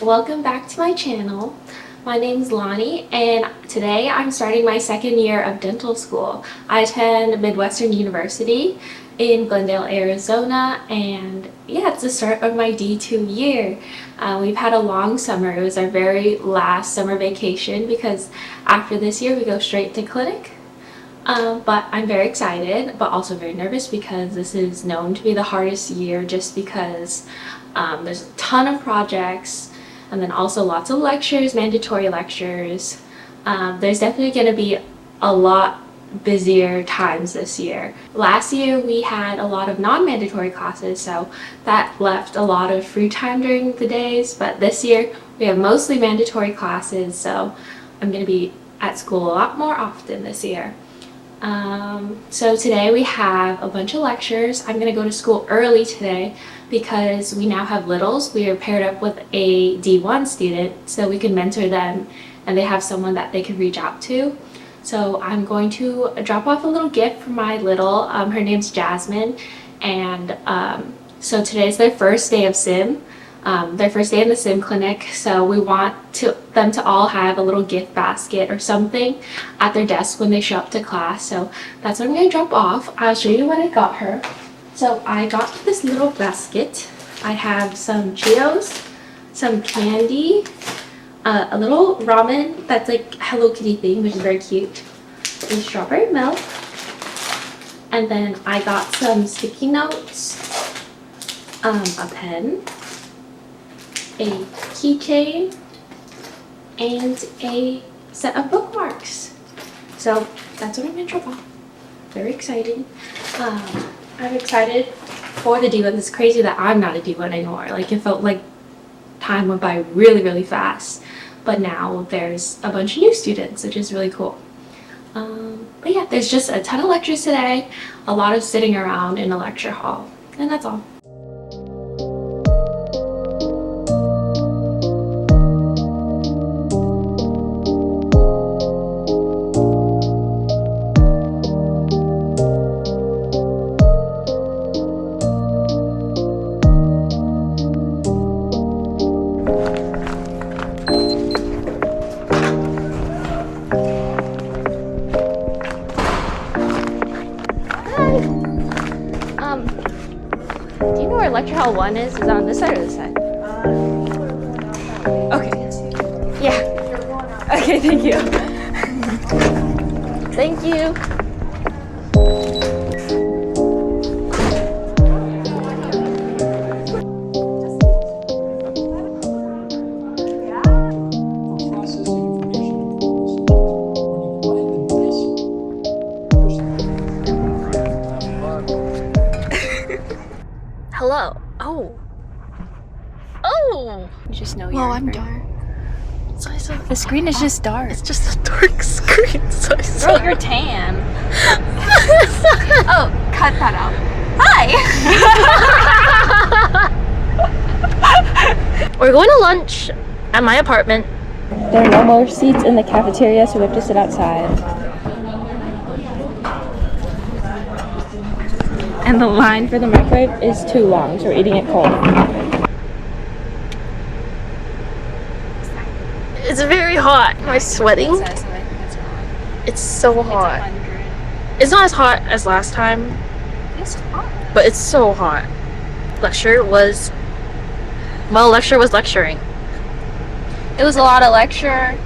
welcome back to my channel. My name's Lonnie and today I'm starting my second year of dental school. I attend Midwestern University in Glendale, Arizona, and yeah, it's the start of my D2 year. We've had a long summer. It was our very last summer vacation because after this year we go straight to clinic. But I'm very excited, but also very nervous because this is known to be the hardest year just because there's a ton of projects and then also lots of lectures, mandatory lectures. There's definitely going to be a lot busier times this year. Last year we had a lot of non-mandatory classes, so that left a lot of free time during the days, but this year we have mostly mandatory classes, so I'm going to be at school a lot more often this year. So today we have a bunch of lectures. I'm going to go to school early today because we now have littles. We are paired up with a D1 student so we can mentor them and they have someone that they can reach out to. So I'm going to drop off a little gift for my little. Her name's Jasmine, and so today's their first day of sim. Their first day in the sim clinic, so we want them to all have a little gift basket or something at their desk when they show up to class. So that's what I'm going to drop off. I'll show you what I got her. So I got this little basket. I have some Cheetos, some candy, a little ramen that's like Hello Kitty thing, which is very cute, and strawberry milk, and then I got some sticky notes, a pen, a keychain, and a set of bookmarks. So that's what I'm going to drop off. Very exciting. I'm excited for the D1. It's crazy that I'm not a D1 anymore. Like, it felt like time went by really, really fast. But now there's a bunch of new students, which is really cool. But yeah, there's just a ton of lectures today, a lot of sitting around in a lecture hall, and that's all. Do you know where lecture hall 1 is? Is it on this side or this side? Okay. Yeah. Okay, thank you. Thank you. Hello. Oh! You just know you're I'm dark. The screen is just dark. It's just a dark screen. Girl, you're tan. Oh, cut that out. Hi! We're going to lunch at my apartment. There are no more seats in the cafeteria, so we have to sit outside. And the line for the microwave is too long, so we're eating it cold. It's very hot. Am I sweating? It's so hot. It's not as hot as last time. It's hot. But it's so hot. Lecture was lecturing. It was a lot of lecture.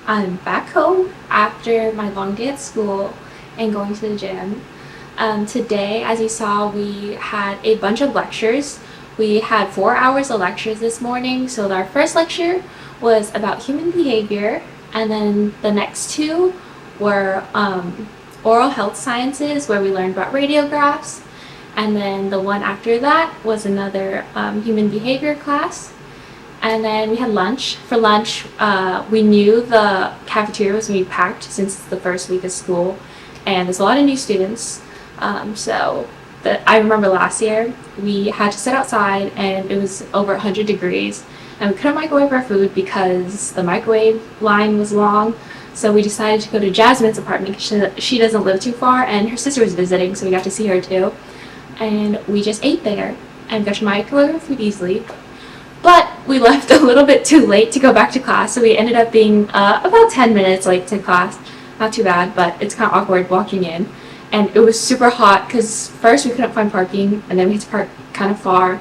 I'm back home after my long day at school and going to the gym. Today, as you saw, we had a bunch of lectures. We had 4 hours of lectures this morning. So our first lecture was about human behavior, and then the next two were oral health sciences, where we learned about radiographs, and then the one after that was another human behavior class. And then we had lunch. For lunch, we knew the cafeteria was going to be packed since it's the first week of school, and there's a lot of new students. I remember last year we had to sit outside and it was over 100 degrees, and we couldn't microwave our food because the microwave line was long. So we decided to go to Jasmine's apartment because she doesn't live too far, and her sister was visiting, so we got to see her too. And we just ate there and got to microwave our food easily. But we left a little bit too late to go back to class, so we ended up being about 10 minutes late to class. Not too bad, but it's kind of awkward walking in. And it was super hot because first we couldn't find parking, and then we had to park kind of far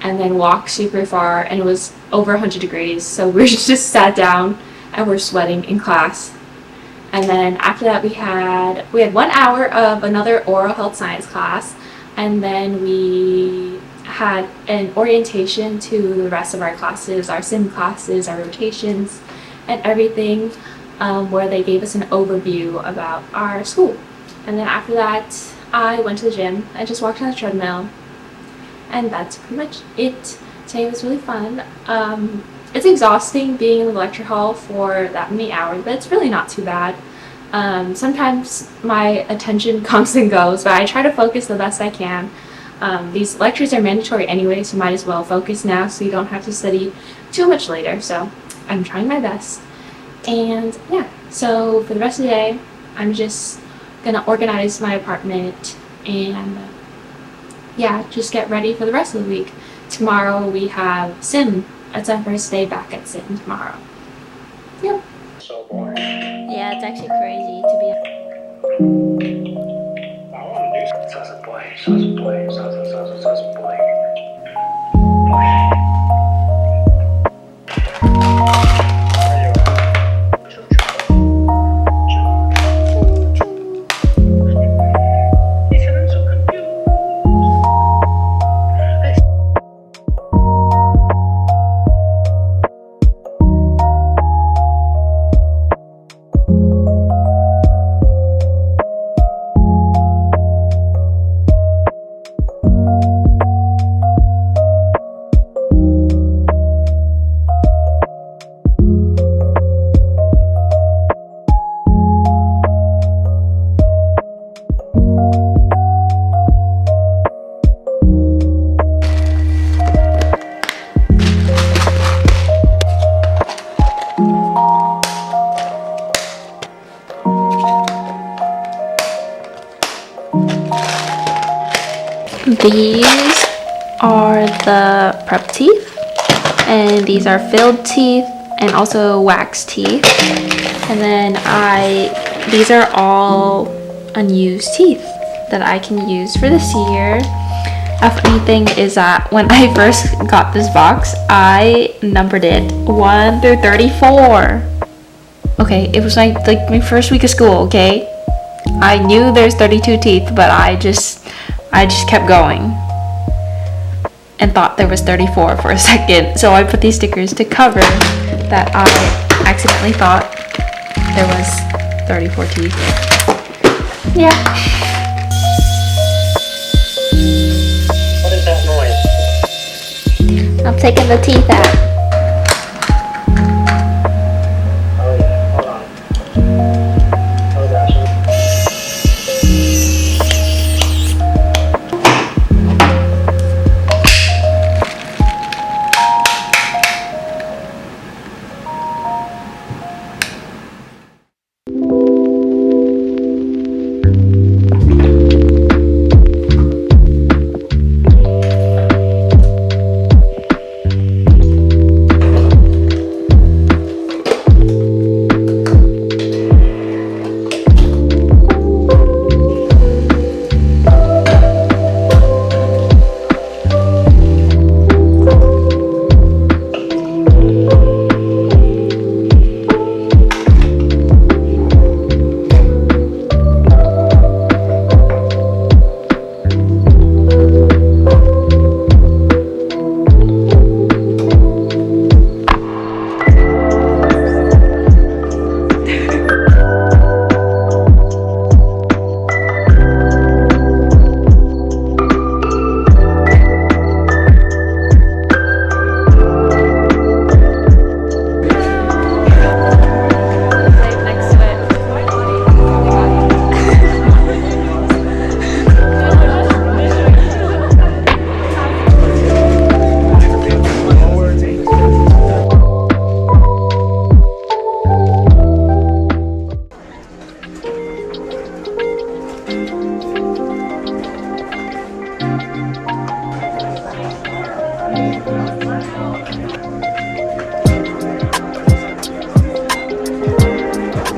and then walk super far, and it was over 100 degrees. So we just sat down and we're sweating in class. And then after that we had 1 hour of another oral health science class, and then we had an orientation to the rest of our classes, our sim classes, our rotations, and everything, where they gave us an overview about our school. And then after that, I went to the gym. I just walked on the treadmill, and that's pretty much it. Today was really fun. It's exhausting being in the lecture hall for that many hours, but it's really not too bad. Sometimes my attention comes and goes, but I try to focus the best I can. These lectures are mandatory anyway, so might as well focus now so you don't have to study too much later. So I'm trying my best. And yeah, so for the rest of the day, I'm just gonna organize my apartment and just get ready for the rest of the week. Tomorrow we have sim. It's our first day back at sim tomorrow. Yep. So boring. Yeah, it's actually crazy to be. I want to do such a boy. These are the prep teeth, and these are filled teeth and also wax teeth. And then these are all unused teeth that I can use for this year. A funny thing is that when I first got this box, I numbered it 1 through 34. Okay, it was like my first week of school, okay? I knew there's 32 teeth, but I just kept going and thought there was 34 for a second. So I put these stickers to cover that I accidentally thought there was 34 teeth. Yeah. What is that noise? I'm taking the teeth out. Oh yeah, hold on. Oh gosh.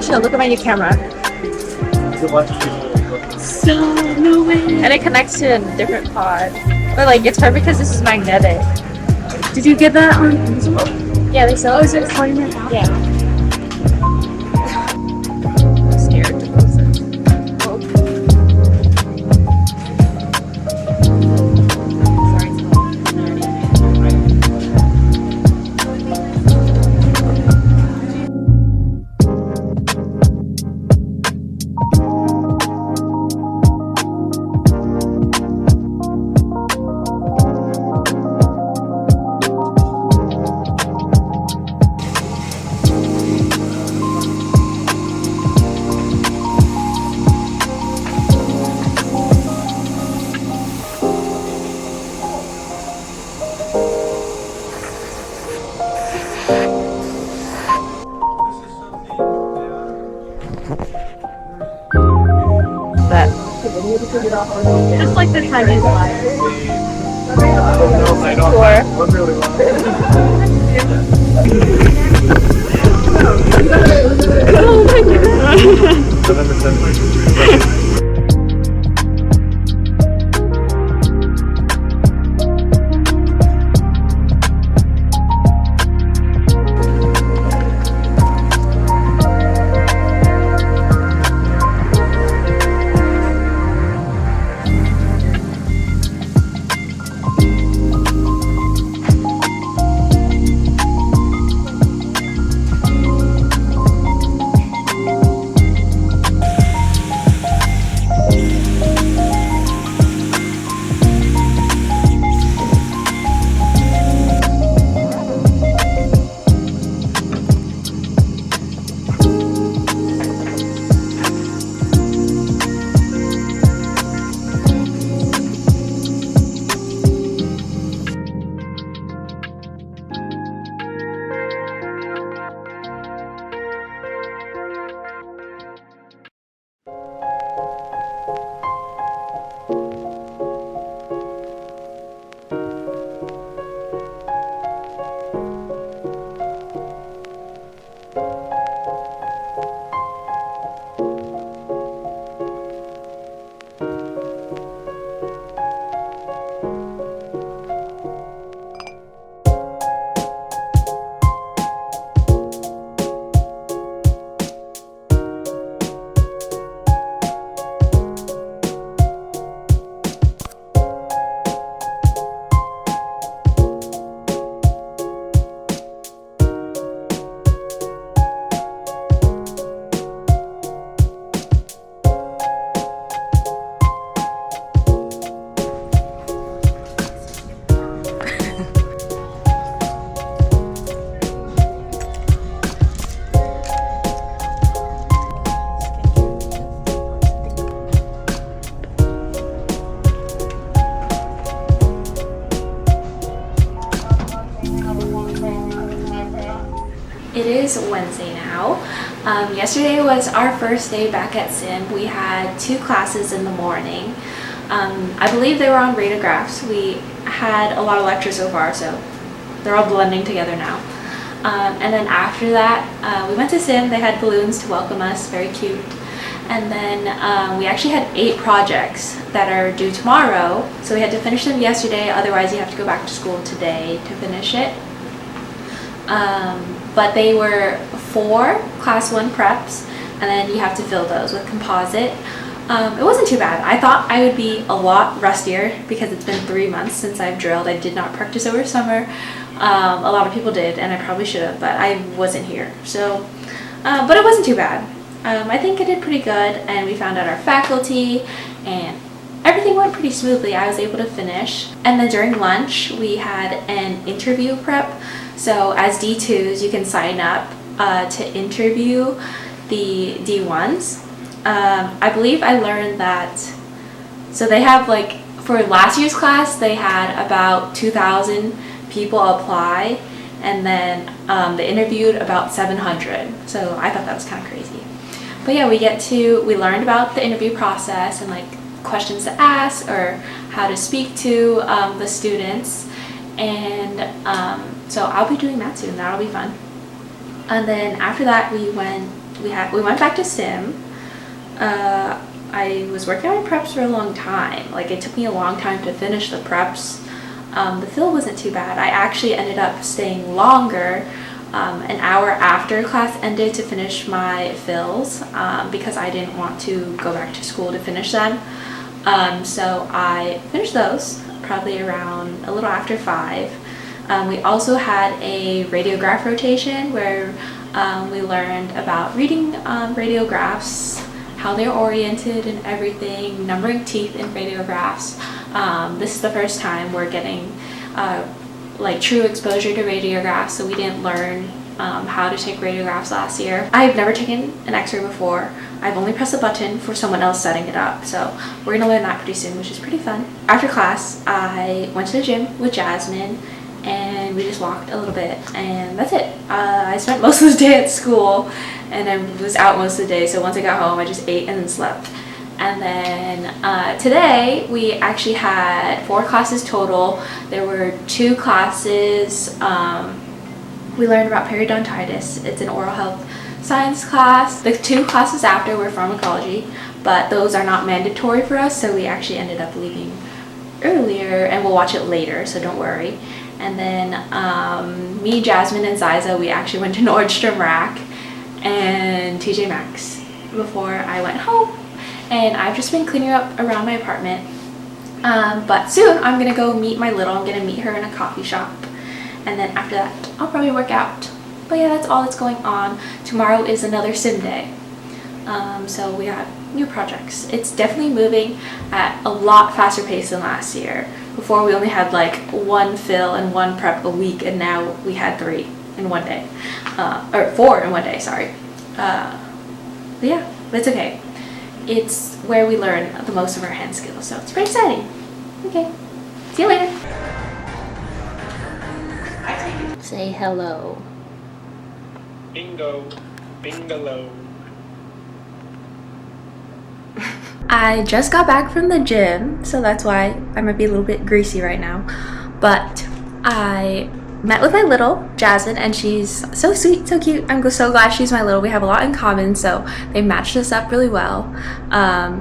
Chill, look at my new camera. You watch people. So, no way. And it connects to a different pod. But like, it's perfect because this is magnetic. Did you get that on Amazon? Yeah, they sell it. Oh, is it $20? Yeah. I'm scared to close it. Oh. Sorry, it's that. Just like the Chinese line. I don't know. Look really well. November 7th. It is Wednesday now. Yesterday was our first day back at Sim. We had 2 classes in the morning. I believe they were on radiographs. We had a lot of lectures so far, so they're all blending together now. And then after that, we went to Sim. They had balloons to welcome us, very cute. And then we actually had 8 projects that are due tomorrow. So we had to finish them yesterday, otherwise you have to go back to school today to finish it. But they were 4 class 1 preps, and then you have to fill those with composite. It wasn't too bad. I thought I would be a lot rustier because it's been 3 months since I've drilled. I did not practice over summer. A lot of people did, and I probably should have, but I wasn't here. So, but it wasn't too bad. I think I did pretty good, and we found out our faculty, and everything went pretty smoothly. I was able to finish. And then during lunch, we had an interview prep. So as D2s, you can sign up to interview the D1s. I believe I learned that, so they have like, for last year's class, they had about 2,000 people apply, and then they interviewed about 700. So I thought that was kind of crazy. But yeah, we learned about the interview process and like questions to ask or how to speak to the students. And so I'll be doing that soon. That'll be fun. And then after that, we went we went back to sim. I was working on preps for a long time. Like, it took me a long time to finish the preps. The fill wasn't too bad. I actually ended up staying longer, an hour after class ended, to finish my fills, because I didn't want to go back to school to finish them. So I finished those probably around a little after 5. We also had a radiograph rotation where we learned about reading radiographs, how they're oriented and everything, numbering teeth in radiographs. This is the first time we're getting like true exposure to radiographs, so we didn't learn how to take radiographs last year. I've never taken an x-ray before. I've only pressed a button for someone else setting it up, so we're gonna learn that pretty soon, which is pretty fun. After class, I went to the gym with Jasmine and we just walked a little bit, and that's it. I spent most of the day at school and I was out most of the day, so once I got home I just ate and then slept. And then today we actually had 4 classes total. There were 2 classes. We learned about periodontitis. It's an oral health science class. The 2 classes after were pharmacology, but those are not mandatory for us, so we actually ended up leaving earlier, and we'll watch it later, so don't worry. And then me, Jasmine, and Ziza, we actually went to Nordstrom Rack and TJ Maxx before I went home. And I've just been cleaning up around my apartment. But soon I'm gonna go meet my little. I'm gonna meet her in a coffee shop. And then after that, I'll probably work out. But yeah, that's all that's going on. Tomorrow is another sim day. So we have new projects. It's definitely moving at a lot faster pace than last year. Before we only had like 1 fill and 1 prep a week, and now we had 3 in one day. Or 4 in one day, sorry. But yeah, but it's okay. It's where we learn the most of our hand skills, so it's pretty exciting. Okay, see you later. Say hello. Bingo. Bingalow. I just got back from the gym, so that's why I might be a little bit greasy right now. But I met with my little, Jasmine, and she's so sweet, so cute. I'm so glad she's my little. We have a lot in common, so they matched us up really well.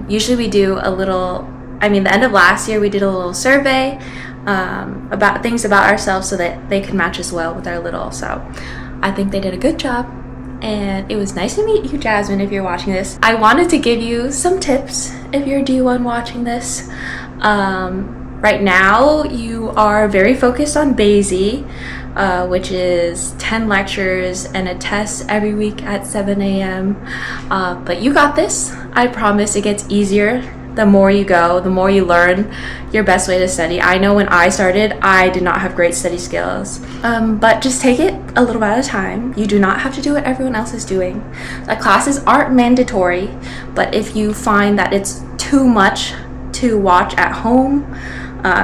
Usually we do a little, the end of last year we did a little survey about things about ourselves so that they could match as well with our little. So I think they did a good job. And it was nice to meet you, Jasmine, if you're watching this. I wanted to give you some tips if you're D1 watching this. Right now, you are very focused on BASI, which is 10 lectures and a test every week at 7 a.m. But you got this. I promise it gets easier. The more you go, the more you learn your best way to study. I know when I started, I did not have great study skills. But just take it a little bit at a time. You do not have to do what everyone else is doing. The classes aren't mandatory, but if you find that it's too much to watch at home,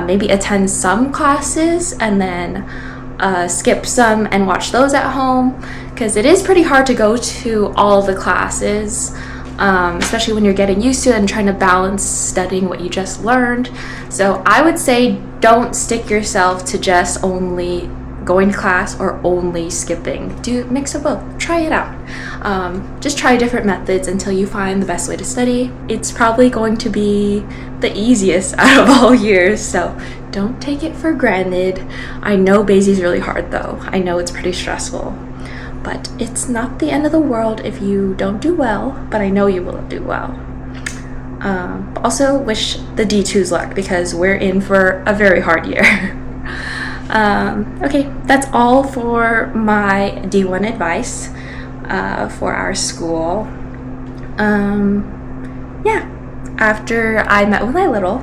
maybe attend some classes and then skip some and watch those at home, because it is pretty hard to go to all the classes. Especially when you're getting used to it and trying to balance studying what you just learned. So I would say don't stick yourself to just only going to class or only skipping. Do a mix of both. Try it out. Just try different methods until you find the best way to study. It's probably going to be the easiest out of all years, so don't take it for granted. I know BASI is really hard though. I know it's pretty stressful. But it's not the end of the world if you don't do well, but I know you will do well. Also wish the D2s luck, because we're in for a very hard year. Okay, that's all for my D1 advice for our school. Yeah, after I met with my little,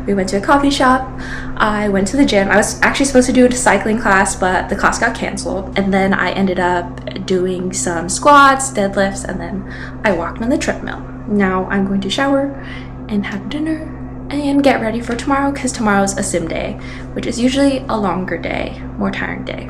we went to a coffee shop, I went to the gym. I was actually supposed to do a cycling class, but the class got canceled. And then I ended up doing some squats, deadlifts, and then I walked on the treadmill. Now I'm going to shower and have dinner and get ready for tomorrow, because tomorrow's a sim day, which is usually a longer day, more tiring day.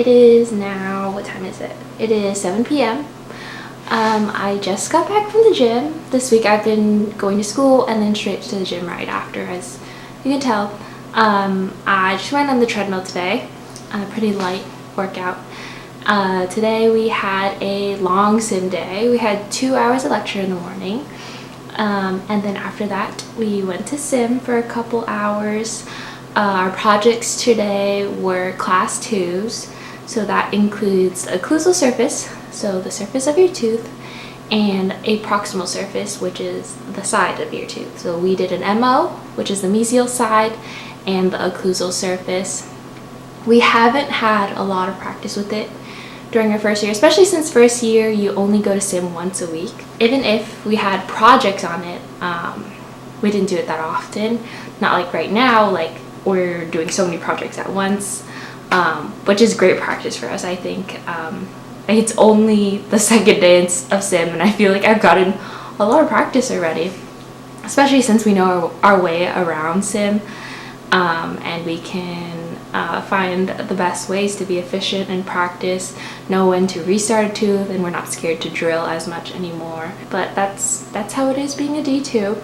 it is now, what time is it? It is 7 p.m. I just got back from the gym. This week I've been going to school and then straight to the gym right after, as you can tell. I just went on the treadmill today, a pretty light workout. Today we had a long sim day. We had 2 hours of lecture in the morning. And then after that we went to sim for a couple hours. Our projects today were class 2s, so that includes occlusal surface, so the surface of your tooth, and a proximal surface, which is the side of your tooth. So we did an MO, which is the mesial side, and the occlusal surface. We haven't had a lot of practice with it during our first year, especially since first year you only go to sim once a week. Even if we had projects on it, we didn't do it that often. Not like right now, like we're doing so many projects at once, which is great practice for us, I think. It's only the second day of sim and I feel like I've gotten a lot of practice already, especially since we know our way around sim, and we can find the best ways to be efficient and practice, know when to restart a tooth, and we're not scared to drill as much anymore. But that's how it is being a D2.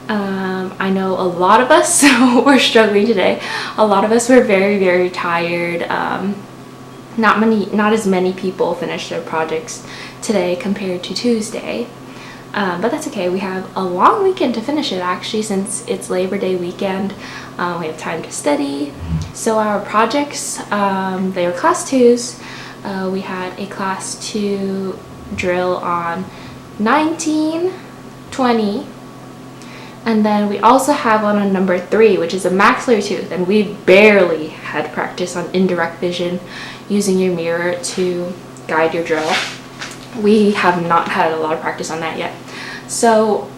I know a lot of us were struggling today. A lot of us were very, very tired. Not as many people finished their projects today compared to Tuesday. But that's okay. We have a long weekend to finish it, actually, since it's Labor Day weekend. We have time to study. So our projects, they were class 2s. We had a class 2 drill on 19, 20, and then we also have one on number 3, which is a maxillary tooth, and we barely had practice on indirect vision, using your mirror to guide your drill. We have not had a lot of practice on that yet. So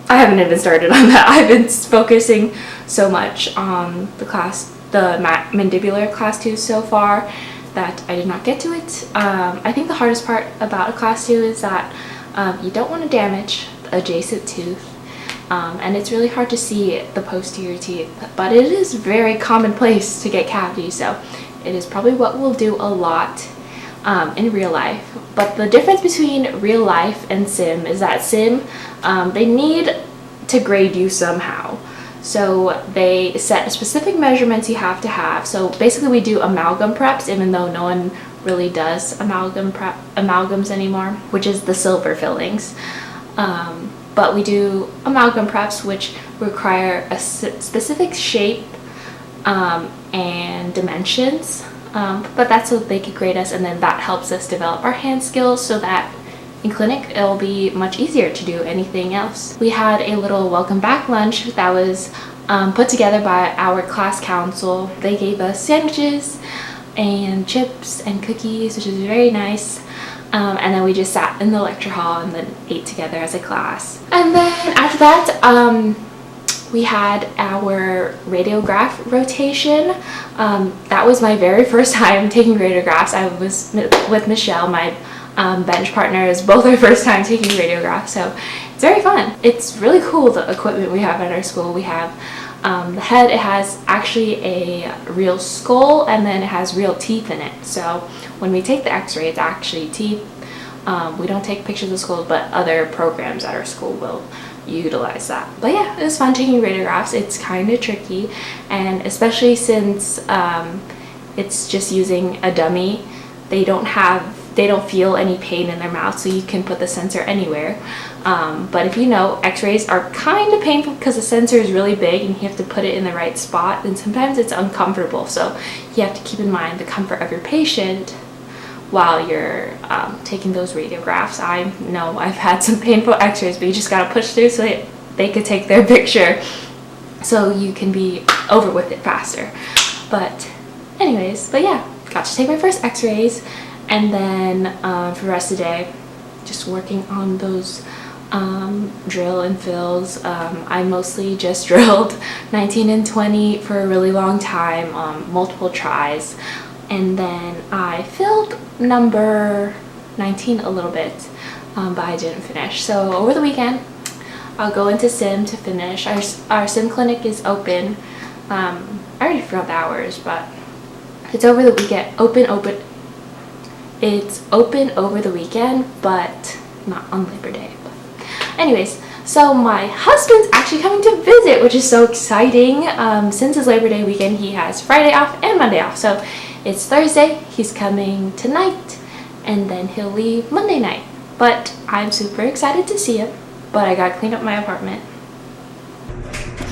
I haven't even started on that. I've been focusing so much on the mandibular class 2 so far that I did not get to it. I think the hardest part about a class 2 is that you don't want to damage the adjacent tooth. And it's really hard to see the posterior teeth, but it is very commonplace to get cavities, so it is probably what we'll do a lot in real life. But the difference between real life and sim is that sim, they need to grade you somehow. So they set specific measurements you have to have. So basically we do amalgam preps, even though no one really does amalgams anymore, which is the silver fillings. But we do amalgam preps, which require a specific shape and dimensions. But that's so they could grade us, and then that helps us develop our hand skills so that in clinic it'll be much easier to do anything else. We had a little welcome back lunch that was put together by our class council. They gave us sandwiches and chips and cookies, which is very nice. And then we just sat in the lecture hall and then ate together as a class. And then after that, we had our radiograph rotation. That was my very first time taking radiographs. I was with Michelle, my bench partner. It was both our first time taking radiographs, so it's very fun. It's really cool, the equipment we have at our school. We have the head, it has actually a real skull, and then it has real teeth in it. So when we take the x-ray, it's actually teeth. We don't take pictures of skulls, but other programs at our school will utilize that. But yeah, it was fun taking radiographs. It's kind of tricky, and especially since it's just using a dummy, they don't feel any pain in their mouth, so you can put the sensor anywhere. But if you know, x-rays are kind of painful because the sensor is really big and you have to put it in the right spot, and sometimes it's uncomfortable. So you have to keep in mind the comfort of your patient while you're taking those radiographs. I know I've had some painful x-rays, but you just gotta push through so they could take their picture so you can be over with it faster. But anyways, but yeah, got to take my first x-rays, and then for the rest of the day, just working on those drill and fills. I mostly just drilled 19 and 20 for a really long time, multiple tries. And then I filled number 19 a little bit, but I didn't finish. So over the weekend, I'll go into sim to finish. Our sim clinic is open. I already forgot the hours, but it's over the weekend. It's open over the weekend, but not on Labor Day. Anyways, so my husband's actually coming to visit, which is so exciting. Since his Labor Day weekend, he has Friday off and Monday off. So it's Thursday, he's coming tonight, and then he'll leave Monday night. But I'm super excited to see him, but I gotta clean up my apartment.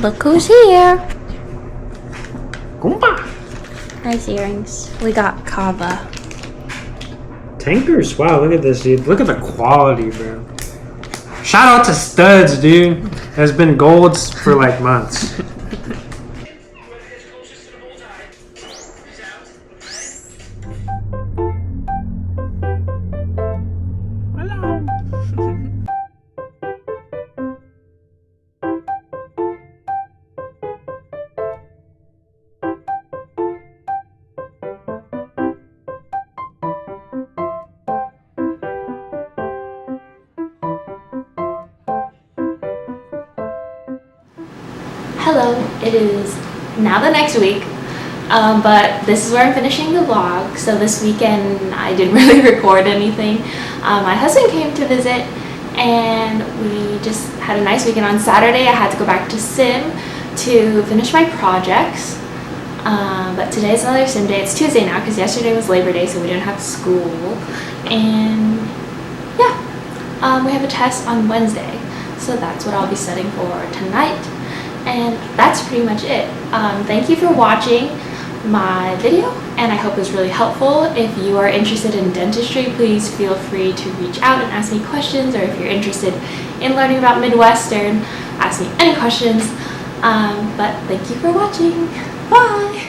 Look who's here. Goomba! Nice earrings. We got kava. Tankers? Wow, look at this, dude. Look at the quality, bro. Shout out to Studs, dude. Has been golds for like months. Hello, it is now the next week, but this is where I'm finishing the vlog. So this weekend I didn't really record anything. My husband came to visit and we just had a nice weekend. On Saturday I had to go back to sim to finish my projects, but today's another sim day. It's Tuesday now because yesterday was Labor Day, so we didn't have school. And yeah, we have a test on Wednesday, so that's what I'll be studying for tonight. And that's pretty much it. Thank you for watching my video, and I hope it was really helpful. If you are interested in dentistry, please feel free to reach out and ask me questions, or if you're interested in learning about Midwestern, ask me any questions. But thank you for watching. Bye!